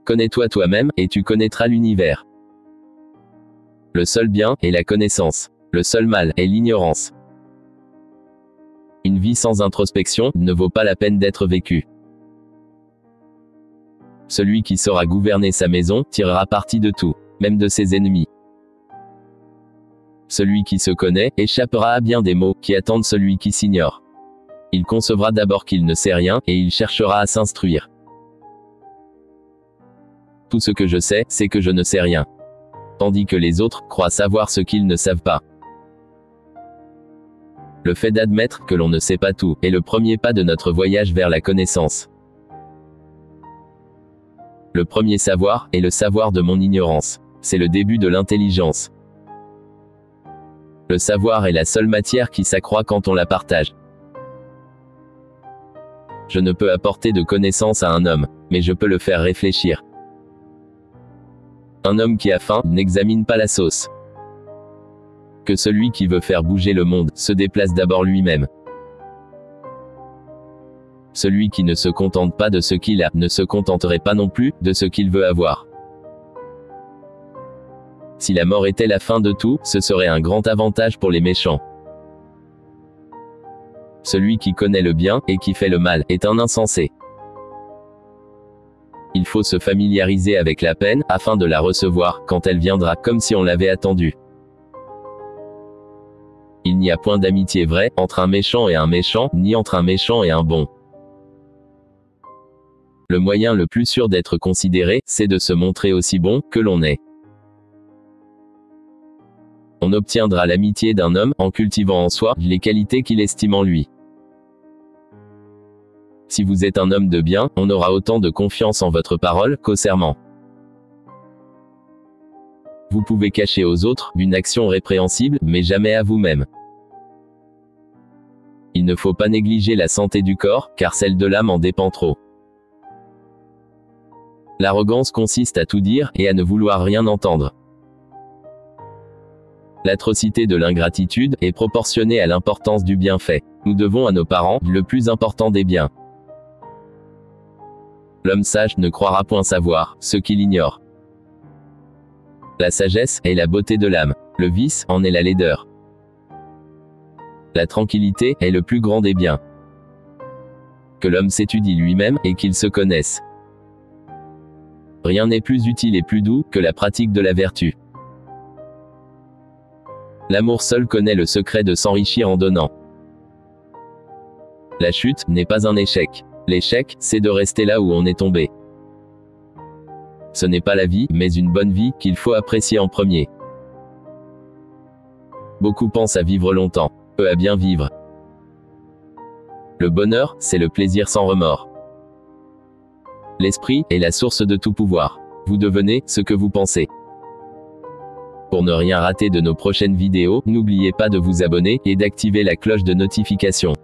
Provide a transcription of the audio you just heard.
Connais-toi toi-même, et tu connaîtras l'univers. Le seul bien est la connaissance. Le seul mal est l'ignorance. Une vie sans introspection ne vaut pas la peine d'être vécue. Celui qui saura gouverner sa maison tirera parti de tout, même de ses ennemis. Celui qui se connaît échappera à bien des maux qui attendent celui qui s'ignore. Il concevra d'abord qu'il ne sait rien, et il cherchera à s'instruire. Tout ce que je sais, c'est que je ne sais rien. Tandis que les autres croient savoir ce qu'ils ne savent pas. Le fait d'admettre que l'on ne sait pas tout est le premier pas de notre voyage vers la connaissance. Le premier savoir est le savoir de mon ignorance. C'est le début de l'intelligence. Le savoir est la seule matière qui s'accroît quand on la partage. Je ne peux apporter de connaissance à un homme, mais je peux le faire réfléchir. Un homme qui a faim n'examine pas la sauce. Que celui qui veut faire bouger le monde se déplace d'abord lui-même. Celui qui ne se contente pas de ce qu'il a ne se contenterait pas non plus de ce qu'il veut avoir. Si la mort était la fin de tout, ce serait un grand avantage pour les méchants. Celui qui connaît le bien et qui fait le mal est un insensé. Il faut se familiariser avec la peine afin de la recevoir quand elle viendra, comme si on l'avait attendue. Il n'y a point d'amitié vraie entre un méchant et un méchant, ni entre un méchant et un bon. Le moyen le plus sûr d'être considéré, c'est de se montrer aussi bon que l'on est. On obtiendra l'amitié d'un homme en cultivant en soi les qualités qu'il estime en lui. Si vous êtes un homme de bien, on aura autant de confiance en votre parole qu'au serment. Vous pouvez cacher aux autres une action répréhensible, mais jamais à vous-même. Il ne faut pas négliger la santé du corps, car celle de l'âme en dépend trop. L'arrogance consiste à tout dire et à ne vouloir rien entendre. L'atrocité de l'ingratitude est proportionnée à l'importance du bienfait. Nous devons à nos parents le plus important des biens. L'homme sage ne croira point savoir ce qu'il ignore. La sagesse est la beauté de l'âme. Le vice en est la laideur. La tranquillité est le plus grand des biens. Que l'homme s'étudie lui-même et qu'il se connaisse. Rien n'est plus utile et plus doux que la pratique de la vertu. L'amour seul connaît le secret de s'enrichir en donnant. La chute n'est pas un échec. L'échec, c'est de rester là où on est tombé. Ce n'est pas la vie, mais une bonne vie, qu'il faut apprécier en premier. Beaucoup pensent à vivre longtemps, peu à bien vivre. Le bonheur, c'est le plaisir sans remords. L'esprit est la source de tout pouvoir. Vous devenez ce que vous pensez. Pour ne rien rater de nos prochaines vidéos, n'oubliez pas de vous abonner et d'activer la cloche de notification.